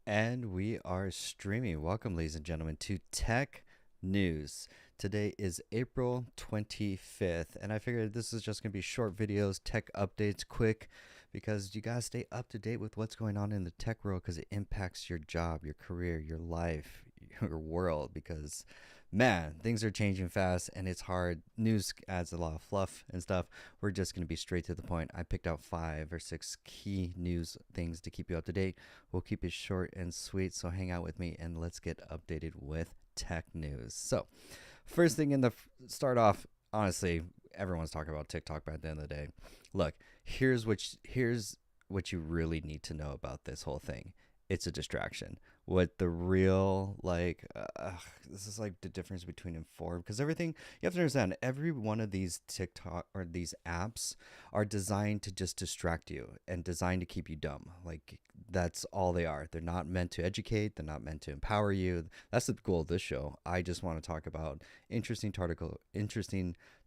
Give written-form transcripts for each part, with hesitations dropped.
And we are streaming. Welcome, ladies and gentlemen, to Tech News. Today is April 25th, and I figured this is just going to be short videos, tech updates, quick, because you got to stay up to date with what's going on in the tech world because it impacts your job, your career, your life, your world. Because, man, things are changing fast and it's hard. News adds a lot of fluff and stuff. We're just going to be straight to the point. I picked out 5 or 6 key news things to keep you up to date. We'll keep it short and sweet, so hang out with me and let's get updated with tech news. So, first thing in the start off, honestly, everyone's talking about TikTok Ban at the end of the day. Look, here's what you really need to know about this whole thing. It's a distraction. What the real this is like the difference between informed, because everything you have to understand, every one of these TikTok or these apps are designed to just distract you and designed to keep you dumb. Like, that's all they are. They're not meant to educate, they're not meant to empower you. That's the goal of this show. I just want to talk about interesting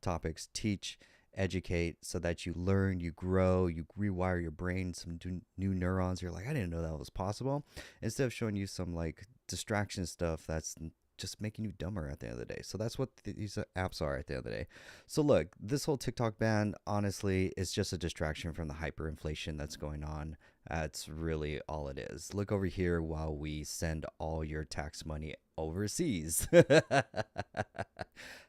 topics, teach, educate, so that you learn, you grow, you rewire your brain, some new neurons. You're like, I didn't know that was possible, instead of showing you some like distraction stuff that's just making you dumber at the end of the day. So that's what these apps are at the end of the day. So look, this whole TikTok ban, honestly, is just a distraction from the hyperinflation that's going on. That's really all it is. Look over here while we send all your tax money overseas.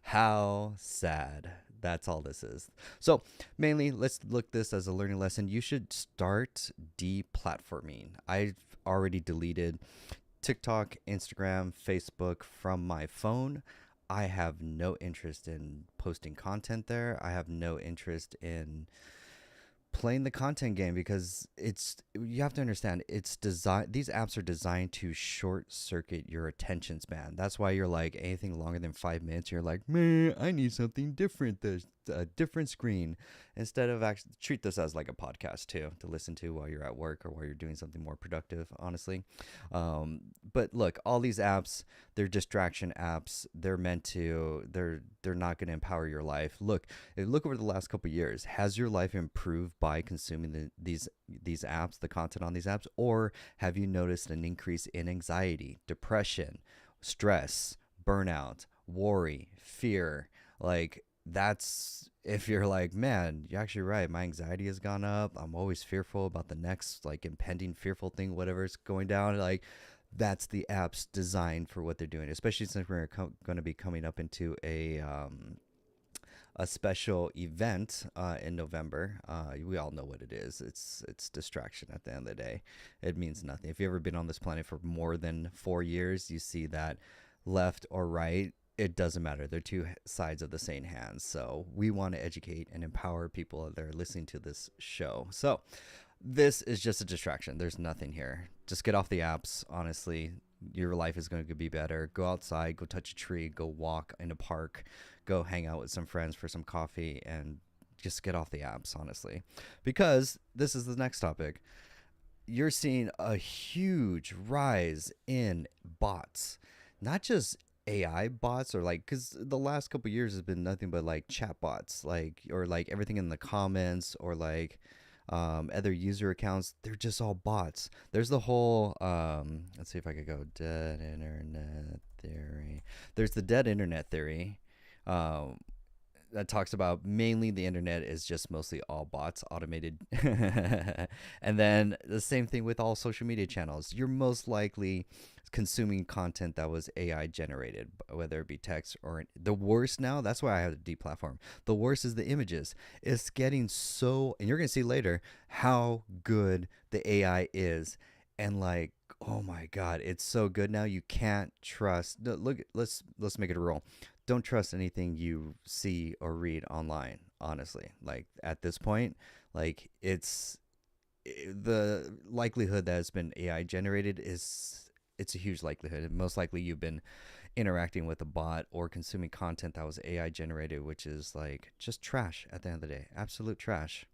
How sad. That's all this is. So mainly, let's look this as a learning lesson. You should start deplatforming. I've already deleted TikTok, Instagram, Facebook from my phone. I have no interest in posting content there. I have no interest in playing the content game, because you have to understand, it's designed these apps are designed to short circuit your attention span. That's why you're like, anything longer than 5 minutes, you're like, man, I need something different. There's a different screen. Instead of actually treat this as like a podcast too, to listen to while you're at work or while you're doing something more productive, honestly. But look, all these apps, they're distraction apps. They're not going to empower your life. Look over the last couple of years. Has your life improved by consuming these apps, the content on these apps, or have you noticed an increase in anxiety, depression, stress, burnout, worry, fear? Like, that's, if you're like, man, you're actually right, my anxiety has gone up, I'm always fearful about the next like impending fearful thing, whatever's going down. Like, that's the apps designed for what they're doing, especially since we're going to be coming up into a special event in November. We all know what it is. It's distraction at the end of the day. It means nothing. If you've ever been on this planet for more than 4 years, you see that left or right, it doesn't matter. They're two sides of the same hand. So we want to educate and empower people that are listening to this show. So this is just a distraction. There's nothing here. Just get off the apps, honestly. Your life is going to be better. Go outside, go touch a tree, go walk in a park, go hang out with some friends for some coffee, and just get off the apps, honestly. Because this is the next topic. You're seeing a huge rise in bots, not just AI bots, or like, because the last couple of years has been nothing but like chat bots, like, or like everything in the comments, or like other user accounts. They're just all bots. There's the whole let's see if I could go dead internet theory. There's the dead internet theory, um, that talks about mainly the internet is just mostly all bots, automated. And then the same thing with all social media channels. You're most likely consuming content that was AI generated, whether it be text or, the worst now, that's why I have to deplatform. The worst is the images. It's getting so, and you're going to see later how good the AI is. And like, oh my God, it's so good now. You can't trust. Look, let's make it a rule. Don't trust anything you see or read online, honestly. Like, at this point, like, the likelihood that it's been AI generated it's a huge likelihood. Most likely you've been interacting with a bot or consuming content that was AI generated, which is like just trash at the end of the day. Absolute trash.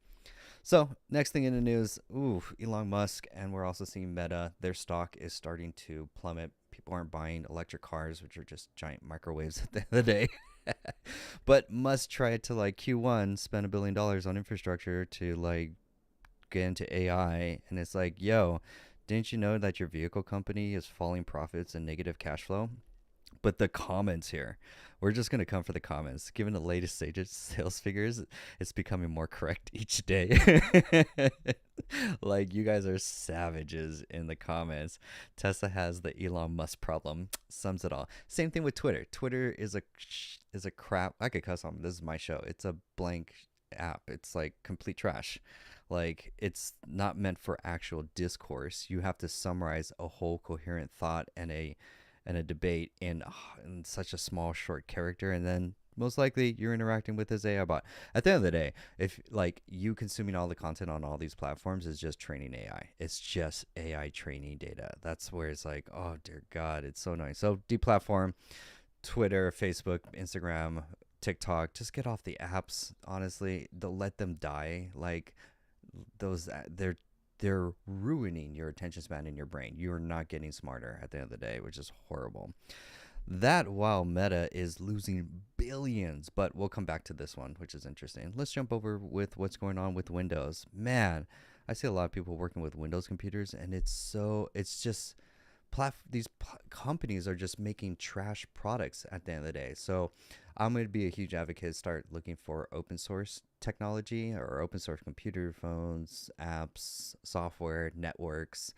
So next thing in the news, Elon Musk, and we're also seeing Meta, their stock is starting to plummet. People aren't buying electric cars, which are just giant microwaves at the end of the day. But Musk tried to, like, Q1 spend $1 billion on infrastructure to like get into AI, and it's like, yo, Didn't you know that your vehicle company is falling profits and negative cash flow? But the comments here, we're just going to come for the comments. Given the latest sales figures, it's becoming more correct each day. Like, you guys are savages in the comments. Tesla has the Elon Musk problem. Sums it all. Same thing with Twitter. Twitter is a crap. I could cuss on. This is my show. It's a blank app. It's like complete trash. Like, it's not meant for actual discourse. You have to summarize a whole coherent thought and a debate in such a small short character, and then most likely you're interacting with this AI bot. At the end of the day, if like you consuming all the content on all these platforms is just training AI. It's just AI training data. That's where it's like, oh dear God, it's so annoying. So deplatform Twitter, Facebook, Instagram, TikTok. Just get off the apps. Honestly, let them die. Like those, they're ruining your attention span in your brain. You're not getting smarter at the end of the day, which is horrible. That while Meta is losing billions, but we'll come back to this one, which is interesting. Let's jump over with what's going on with Windows. Man, I see a lot of people working with Windows computers, and it's just these companies are just making trash products at the end of the day. So I'm going to be a huge advocate, start looking for open source technology or open source computer phones, apps, software, networks,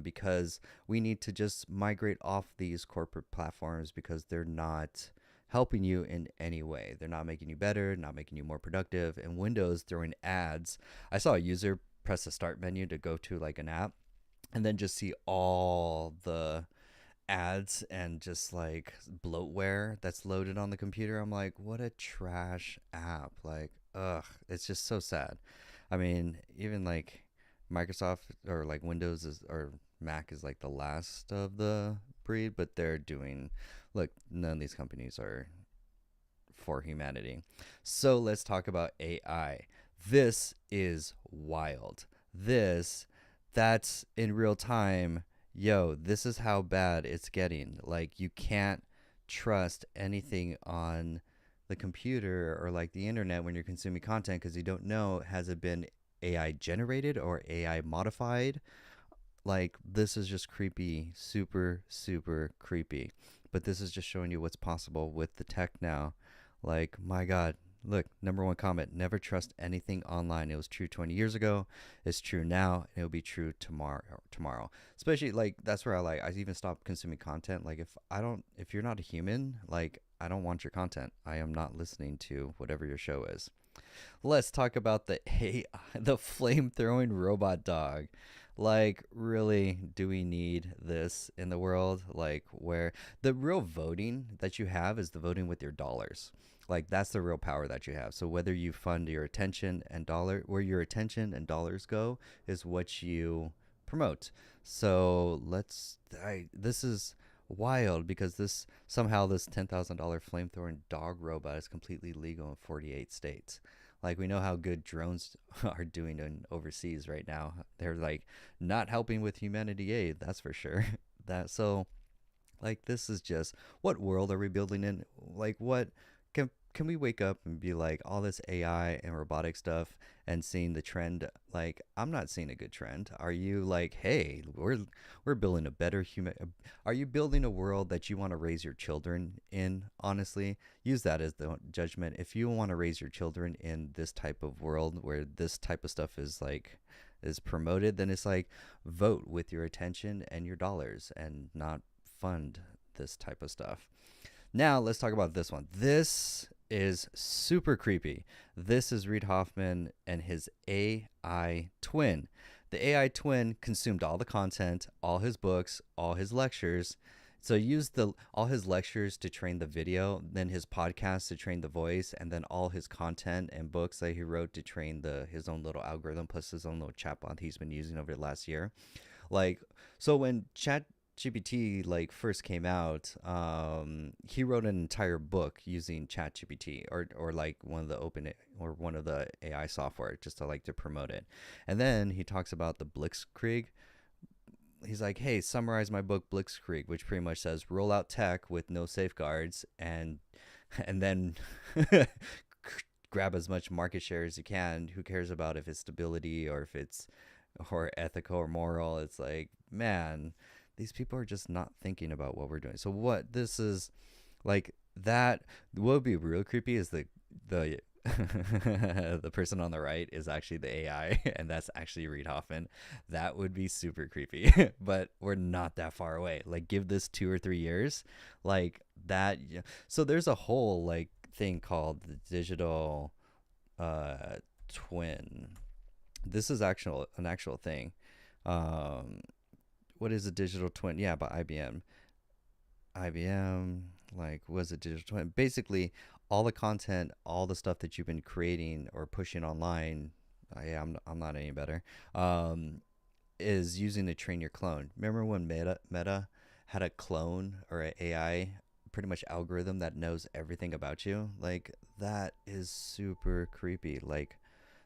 because we need to just migrate off these corporate platforms because they're not helping you in any way. They're not making you better, not making you more productive. And Windows throwing ads. I saw a user press the start menu to go to like an app and then just see all the ads and just like bloatware that's loaded on the computer. I'm like, what a trash app. Like, ugh, it's just so sad. I mean, even like Microsoft or like Windows or Mac is like the last of the breed, but they're doing, look, none of these companies are for humanity. So let's talk about AI. This is wild. That's in real time. Yo, this is how bad it's getting. Like, you can't trust anything on the computer or like the internet when you're consuming content because you don't know, has it been AI generated or AI modified? Like, this is just creepy, super, super creepy. But this is just showing you what's possible with the tech now. Like, my God, look, number one comment, never trust anything online. It was true 20 years ago. It's true now, and it'll be true tomorrow. Especially like that's where I even stopped consuming content. Like if you're not a human, like I don't want your content. I am not listening to whatever your show is. Let's talk about the AI, the flame throwing robot dog. Like, really, do we need this in the world? Like, where the real voting that you have is the voting with your dollars. Like, that's the real power that you have. So whether you fund your attention and where your attention and dollars go is what you promote. So this is wild because this $10,000 flamethrowing dog robot is completely legal in 48 states. Like, we know how good drones are doing in overseas right now. They're like not helping with humanity aid, that's for sure. That so like this is just, what world are we building in? Like, what can we wake up and be like, all this AI and robotic stuff and seeing the trend? Like, I'm not seeing a good trend. Are you like, hey, we're building a better human? Are you building a world that you want to raise your children in? Honestly, use that as the judgment. If you want to raise your children in this type of world where this type of stuff is promoted, then it's like, vote with your attention and your dollars and not fund this type of stuff. Now let's talk about this one. This is super creepy. This is Reid Hoffman and his AI twin. The AI twin consumed all the content, all his books, all his lectures. So used all his lectures to train the video, then his podcast to train the voice, and then all his content and books that he wrote to train his own little algorithm, plus his own little chatbot he's been using over the last year. Like, so when ChatGPT like first came out, he wrote an entire book using ChatGPT or like one of the AI software just to promote it. And then he talks about the Blitzkrieg. He's like, hey, summarize my book Blitzkrieg, which pretty much says roll out tech with no safeguards and then grab as much market share as you can. Who cares about if it's stability or if it's or ethical or moral. It's like, man, these people are just not thinking about what we're doing. So what this is like that what would be real creepy is the the person on the right is actually the AI, and that's actually Reid Hoffman. That would be super creepy. But we're not that far away. Like, give this 2 or 3 years, like that. So there's a whole like thing called the digital uh twin. This is an actual thing. Um, what is a digital twin? Yeah, by IBM. IBM, like, was it digital twin? Basically, all the content, all the stuff that you've been creating or pushing online. Yeah, I'm not any better. Um, is using to train your clone. Remember when Meta had a clone or an AI, pretty much algorithm that knows everything about you? Like, that is super creepy. Like,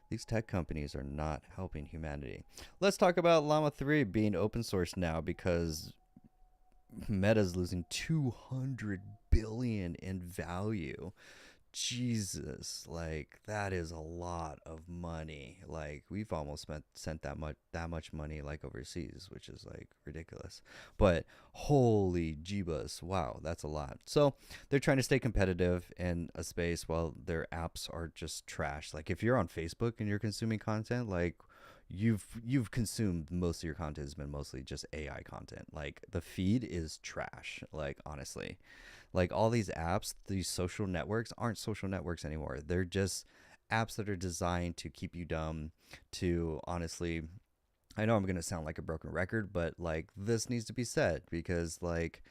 these tech companies are not helping humanity. Let's talk about Llama 3 being open source now because Meta's losing 200 billion in value. Jesus, like that is a lot of money. Like we've almost sent that much money like overseas, which is like ridiculous. But holy jeebus, wow, that's a lot. So they're trying to stay competitive in a space while their apps are just trash. Like if you're on Facebook and you're consuming content, like you've consumed most of your content has been mostly just AI content. Like the feed is trash. Like honestly, like all these apps, these social networks aren't social networks anymore. They're just apps that are designed to keep you dumb. To honestly, I know I'm gonna sound like a broken record, but like this needs to be said because like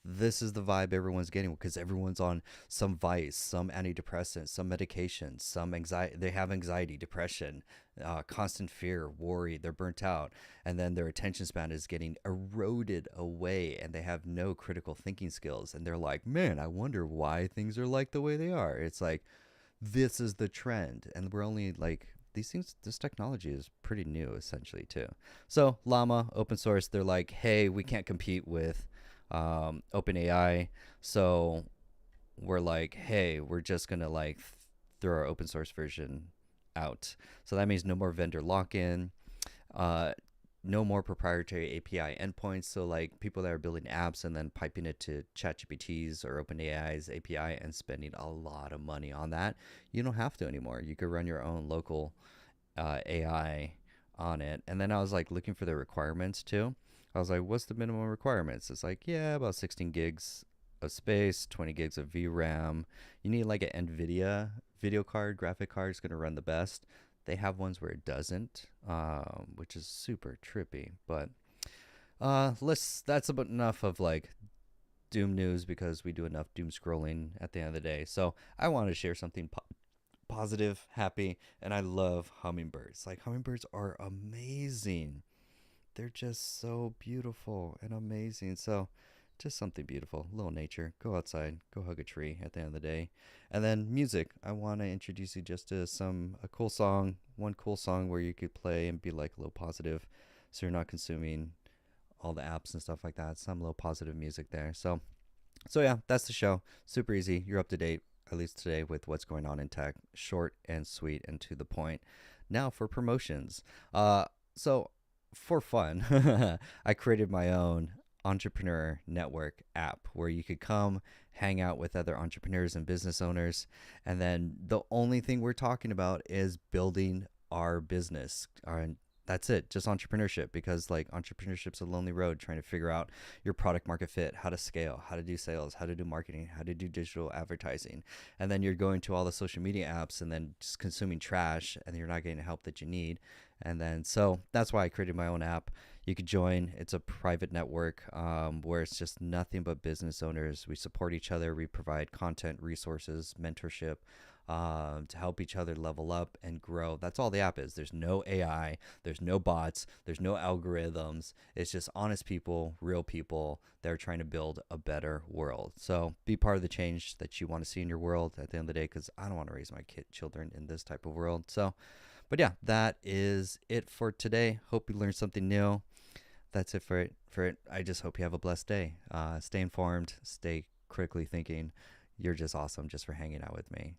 this is the vibe everyone's getting because everyone's on some vice, some antidepressant, some medication, some anxiety. They have anxiety, depression, constant fear, worry. They're burnt out, and then their attention span is getting eroded away, and they have no critical thinking skills. And they're like, "Man, I wonder why things are like the way they are." It's like this is the trend, and we're only like these things. This technology is pretty new, essentially, too. So Llama, open source. They're like, "Hey, we can't compete with OpenAI. So we're like, hey, we're just gonna like throw our open source version out. So that means no more vendor lock-in, uh, no more proprietary API endpoints. So like people that are building apps and then piping it to ChatGPT's or OpenAI's API and spending a lot of money on that, you don't have to anymore. You could run your own local AI on it. And then I was like looking for the requirements too. I was like, what's the minimum requirements? It's like, yeah, about 16 gigs of space, 20 gigs of VRAM. You need like an NVIDIA video card, graphic card is going to run the best. They have ones where it doesn't, which is super trippy. But that's about enough of like doom news because we do enough doom scrolling at the end of the day. So I want to share something positive, happy, and I love hummingbirds. Like hummingbirds are amazing. They're just so beautiful and amazing. So just something beautiful, a little nature. Go outside, go hug a tree at the end of the day. And then music. I want to introduce you just to a cool song, one cool song where you could play and be like a little positive so you're not consuming all the apps and stuff like that. Some little positive music there. So yeah, that's the show. Super easy. You're up to date, at least today, with what's going on in tech. Short and sweet and to the point. Now for promotions. So for fun, I created my own entrepreneur network app where you could come hang out with other entrepreneurs and business owners. And then the only thing we're talking about is building our business. That's it, just entrepreneurship, because like entrepreneurship's a lonely road trying to figure out your product market fit, how to scale, how to do sales, how to do marketing, how to do digital advertising. And then you're going to all the social media apps and then just consuming trash and you're not getting the help that you need. And then so that's why I created my own app. You could join. It's a private network where it's just nothing but business owners. We support each other. We provide content, resources, mentorship, to help each other level up and grow. That's all the app is. There's no AI, there's no bots, there's no algorithms. It's just honest people, real people that are trying to build a better world. So be part of the change that you want to see in your world at the end of the day, because I don't want to raise my children in this type of world. So, but yeah, that is it for today. Hope you learned something new. That's it for it. I just hope you have a blessed day. Stay informed, stay critically thinking. You're just awesome just for hanging out with me.